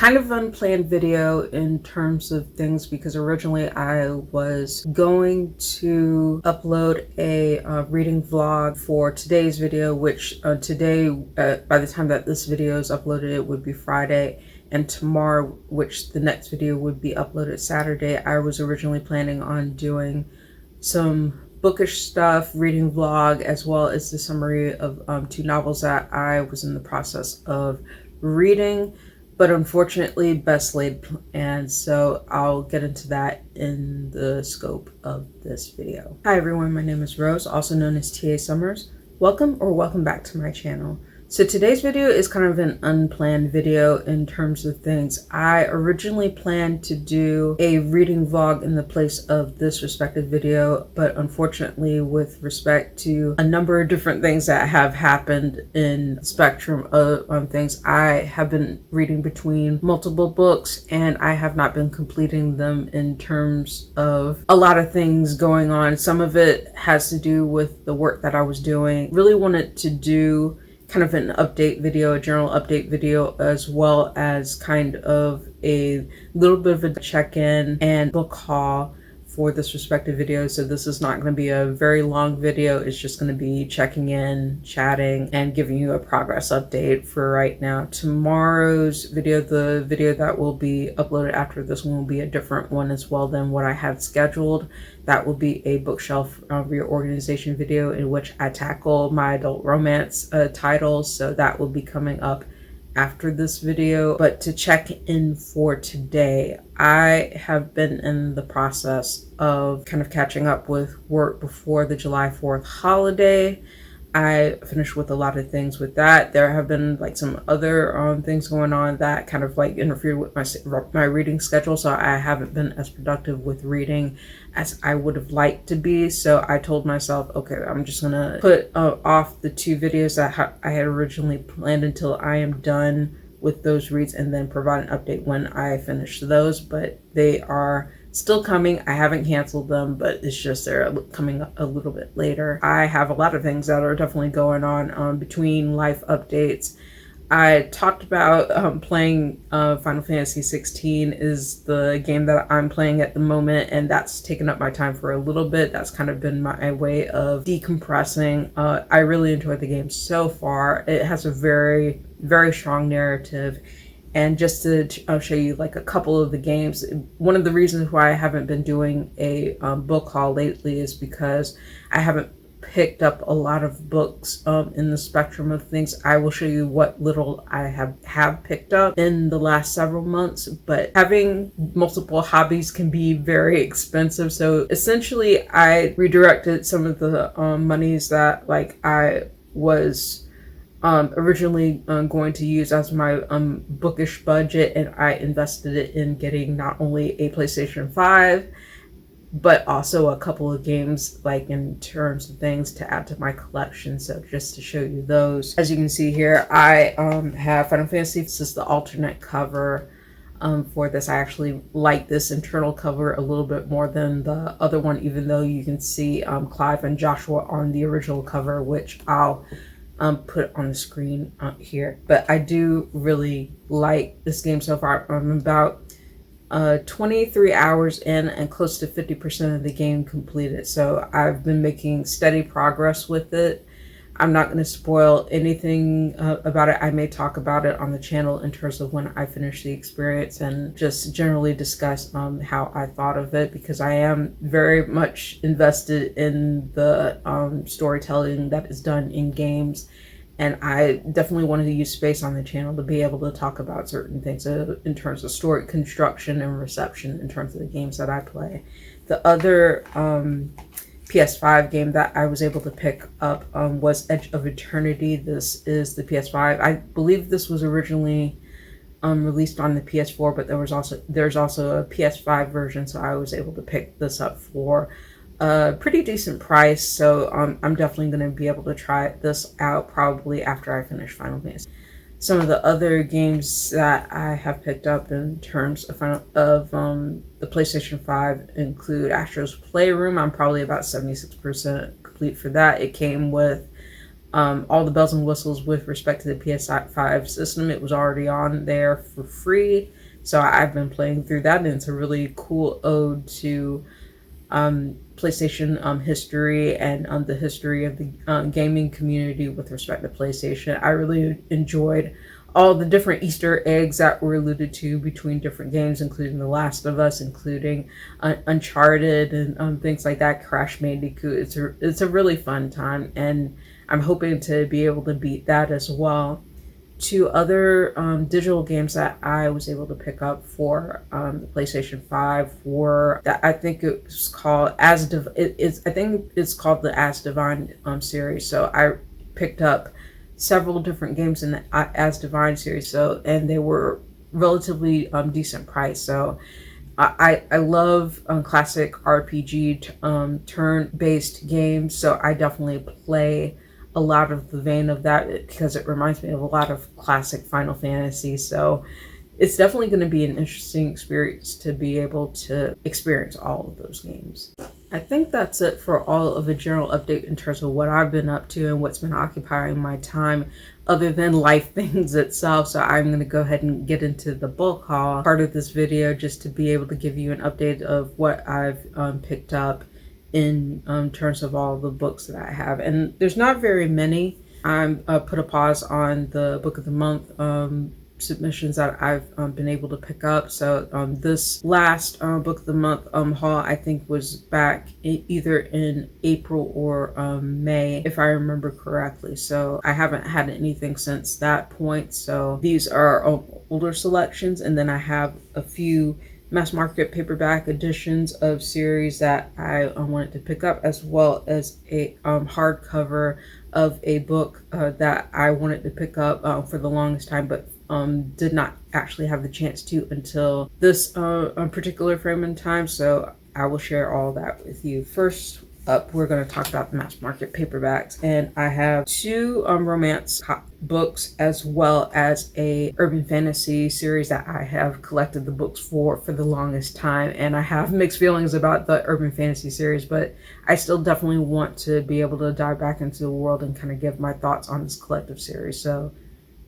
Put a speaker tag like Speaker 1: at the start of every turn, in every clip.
Speaker 1: kind of unplanned video in terms of things, because originally I was going to upload a reading vlog for today's video, which today, by the time that this video is uploaded, it would be Friday, and tomorrow, which the next video would be uploaded Saturday. I was originally planning on doing some bookish stuff, reading vlog, as well as the summary of 2 novels that I was in the process of reading. But unfortunately, best laid planned, so I'll get into that in the scope of this video. Hi everyone, my name is Rose, also known as TA Summers. Welcome back to my channel. So today's video is kind of an unplanned video in terms of things. I originally planned to do a reading vlog in the place of this respective video, but unfortunately, with respect to a number of different things that have happened in the spectrum of things, I have been reading between multiple books and I have not been completing them in terms of a lot of things going on. Some of it has to do with the work that I was doing. Really wanted to do kind of an update video, a general update video, as well as kind of a little bit of a check-in and book haul for this respective video. So this is not going to be a very long video. It's just going to be checking in, chatting, and giving you a progress update for right now. Tomorrow's video, the video that will be uploaded after this one, will be a different one as well than what I had scheduled. That will be a bookshelf reorganization video in which I tackle my adult romance titles. So that will be coming up after this video. But to check in for today, I have been in the process of kind of catching up with work before the July 4th holiday. I finished with a lot of things with that. There have been like some other things going on that kind of like interfered with my reading schedule, so I haven't been as productive with reading as I would have liked to be. So I told myself, okay, I'm just gonna put off the 2 videos that I had originally planned until I am done with those reads, and then provide an update when I finish those. But they are still coming. I haven't canceled them, but it's just they're coming up a little bit later. I have a lot of things that are definitely going on between life updates. I talked about playing Final Fantasy 16 is the game that I'm playing at the moment, and that's taken up my time for a little bit. That's kind of been my way of decompressing. I really enjoyed the game so far. It has a very, very strong narrative. And just to show you like a couple of the games, one of the reasons why I haven't been doing a book haul lately is because I haven't picked up a lot of books in the spectrum of things. I will show you what little I have picked up in the last several months, but having multiple hobbies can be very expensive. So essentially I redirected some of the monies that like I was originally going to use as my bookish budget, and I invested it in getting not only a PlayStation 5 but also a couple of games, like in terms of things to add to my collection. So just to show you those, as you can see here, I have Final Fantasy. This is the alternate cover for this. I actually like this internal cover a little bit more than the other one, even though you can see Clive and Joshua on the original cover, which I'll put on the screen here. But I do really like this game so far. I'm about 23 hours in and close to 50% of the game completed. So I've been making steady progress with it. I'm not going to spoil anything about it. I may talk about it on the channel in terms of when I finish the experience, and just generally discuss how I thought of it, because I am very much invested in the storytelling that is done in games. And I definitely wanted to use space on the channel to be able to talk about certain things in terms of story construction and reception in terms of the games that I play. The other PS5 game that I was able to pick up was Edge of Eternity. This is the PS5. I believe this was originally released on the PS4, but there's also a PS5 version, so I was able to pick this up for a pretty decent price. So I'm definitely going to be able to try this out probably after I finish Final Fantasy. Some of the other games that I have picked up in terms of the PlayStation 5 include Astro's Playroom. I'm probably about 76% complete for that. It came with all the bells and whistles with respect to the PS5 system. It was already on there for free, so I've been playing through that, and it's a really cool ode to PlayStation history and the history of the gaming community with respect to PlayStation. I really enjoyed all the different Easter eggs that were alluded to between different games, including The Last of Us, including Uncharted, and things like that. Crash Bandicoot. It's a really fun time, and I'm hoping to be able to beat that as well. Two other digital games that I was able to pick up for the PlayStation 5 were that I think it's called I think it's called the As Divine series. So I picked up several different games in the As Divine series. So, and they were relatively decent price. So I love classic RPG turn-based games. So I definitely play a lot of the vein of that because it reminds me of a lot of classic Final Fantasy. So it's definitely going to be an interesting experience to be able to experience all of those games. I think that's it for all of the general update in terms of what I've been up to and what's been occupying my time other than life things itself. So I'm going to go ahead and get into the book haul part of this video just to be able to give you an update of what I've picked up in terms of all the books that I have. And there's not very many. I put a pause on the book of the month submissions that I've been able to pick up. So this last book of the month haul I think was back either in April or May, if I remember correctly. So I haven't had anything since that point. So these are older selections, and then I have a few mass market paperback editions of series that I wanted to pick up, as well as a hardcover of a book that I wanted to pick up for the longest time, but did not actually have the chance to until this particular frame in time. So I will share all that with you. First up, we're going to talk about the mass market paperbacks, and I have two romance books as well as a urban fantasy series that I have collected the books for the longest time. And I have mixed feelings about the urban fantasy series, but I still definitely want to be able to dive back into the world and kind of give my thoughts on this collective series. So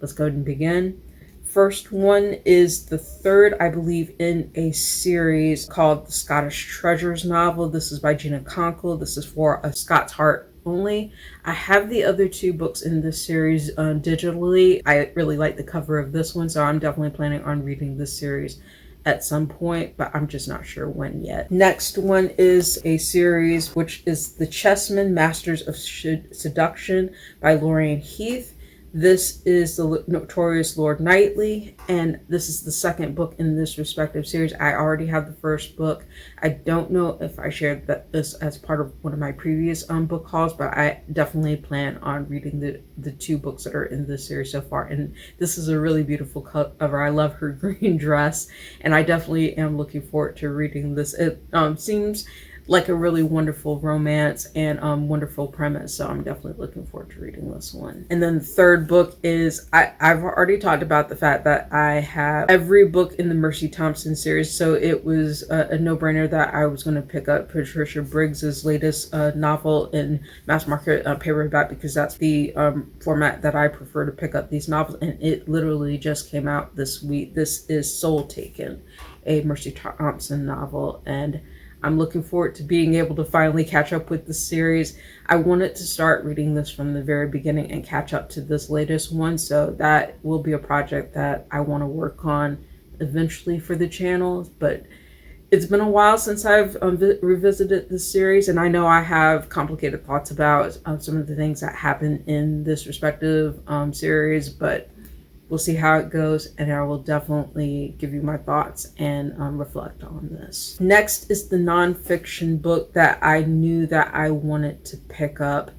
Speaker 1: let's go ahead and begin. First one is the third, I believe, in a series called the Scottish Treasures novel. This is by Gina Conkle. This is for a Scots Heart only. I have the other two books in this series digitally. I really like the cover of this one, so I'm definitely planning on reading this series at some point, but I'm just not sure when yet. Next one is a series which is The Chessmen Masters of Seduction by Lorraine Heath. This is the notorious Lord Knightley, and this is the second book in this respective series. I already have the first book. I don't know if I shared this as part of one of my previous book hauls, but I definitely plan on reading the two books that are in this series so far. And this is a really beautiful cover. I love her green dress, and I definitely am looking forward to reading this. It seems like a really wonderful romance and wonderful premise, so I'm definitely looking forward to reading this one. And then the third book is I've already talked about the fact that I have every book in the Mercy Thompson series, so it was a no-brainer that I was going to pick up Patricia Briggs's latest novel in mass market paperback, because that's the format that I prefer to pick up these novels, and it literally just came out this week. This is Soul Taken, a Mercy Thompson novel, and I'm looking forward to being able to finally catch up with the series. I wanted to start reading this from the very beginning and catch up to this latest one, so that will be a project that I want to work on eventually for the channel. But it's been a while since I've revisited this series, and I know I have complicated thoughts about some of the things that happen in this respective series, but we'll see how it goes, and I will definitely give you my thoughts and reflect on this. Next is the nonfiction book that I knew that I wanted to pick up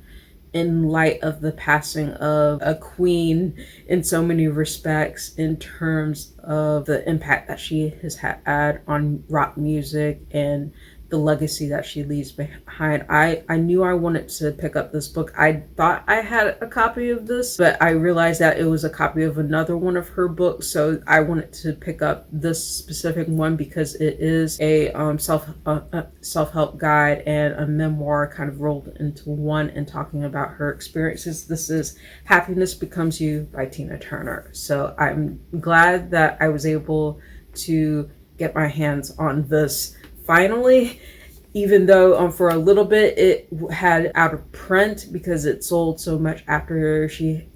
Speaker 1: in light of the passing of a queen in so many respects, in terms of the impact that she has had on rock music and the legacy that she leaves behind. I knew I wanted to pick up this book. I thought I had a copy of this, but I realized that it was a copy of another one of her books. So I wanted to pick up this specific one because it is a self-help guide and a memoir kind of rolled into one, and talking about her experiences. This is Happiness Becomes You by Tina Turner. So I'm glad that I was able to get my hands on this finally, even though for a little bit it had out of print because it sold so much after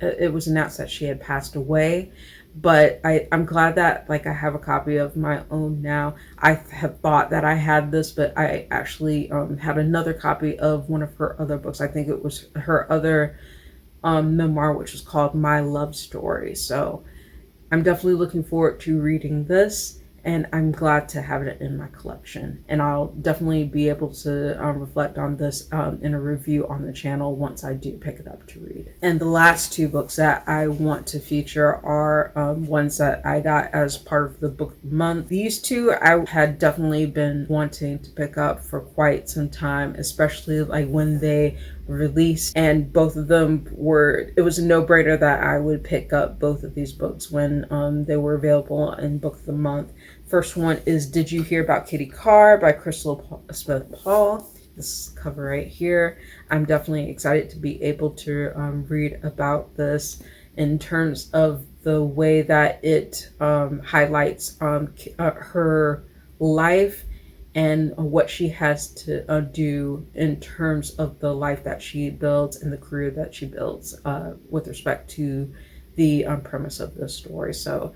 Speaker 1: it was announced that she had passed away. But I'm glad that like I have a copy of my own now. I have thought that I had this, but I actually had another copy of one of her other books. I think it was her other memoir, which was called My Love Story. So I'm definitely looking forward to reading this, and I'm glad to have it in my collection. And I'll definitely be able to reflect on this in a review on the channel once I do pick it up to read. And the last two books that I want to feature are ones that I got as part of the book month. These two I had definitely been wanting to pick up for quite some time, especially like when they released, and both of them it was a no-brainer that I would pick up both of these books when they were available in book of the month. First one is Did You Hear About Kitty Carr by Crystal Smith Paul. This cover right here. I'm definitely excited to be able to read about this in terms of the way that it highlights her life and what she has to do in terms of the life that she builds and the career that she builds with respect to the premise of the story. So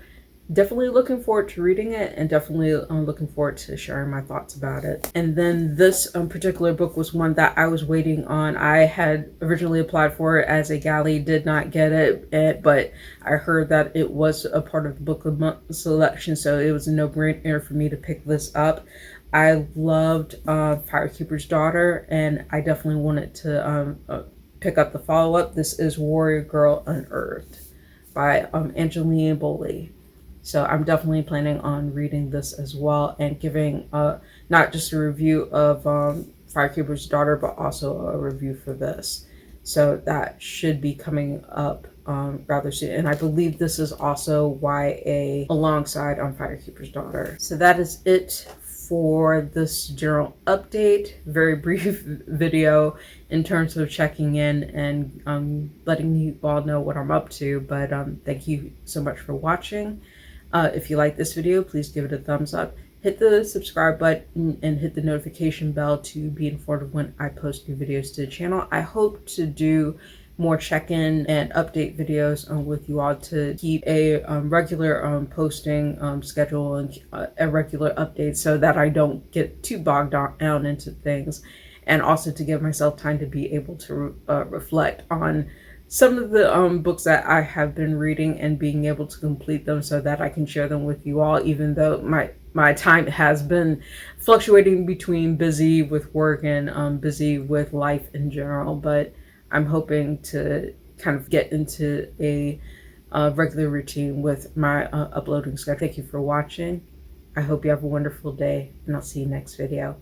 Speaker 1: definitely looking forward to reading it, and definitely looking forward to sharing my thoughts about it. And then this particular book was one that I was waiting on. I had originally applied for it as a galley, did not get it, but I heard that it was a part of the book of the month selection, so it was a no-brainer for me to pick this up. I loved Firekeeper's Daughter, and I definitely wanted to pick up the follow-up. This is Warrior Girl Unearthed by Angeline Boley. So I'm definitely planning on reading this as well and giving not just a review of Firekeeper's Daughter, but also a review for this. So that should be coming up rather soon. And I believe this is also YA alongside on Firekeeper's Daughter. So that is it for this general update. Very brief video in terms of checking in and letting you all know what I'm up to. But thank you so much for watching. If you like this video, please give it a thumbs up. Hit the subscribe button and hit the notification bell to be informed of when I post new videos to the channel. I hope to do more check-in and update videos with you all to keep a regular posting schedule and a regular update so that I don't get too bogged down into things, and also to give myself time to be able to reflect on some of the books that I have been reading and being able to complete them so that I can share them with you all, even though my time has been fluctuating between busy with work and busy with life in general. But I'm hoping to kind of get into a regular routine with my uploading schedule. Thank you for watching. I hope you have a wonderful day, and I'll see you next video.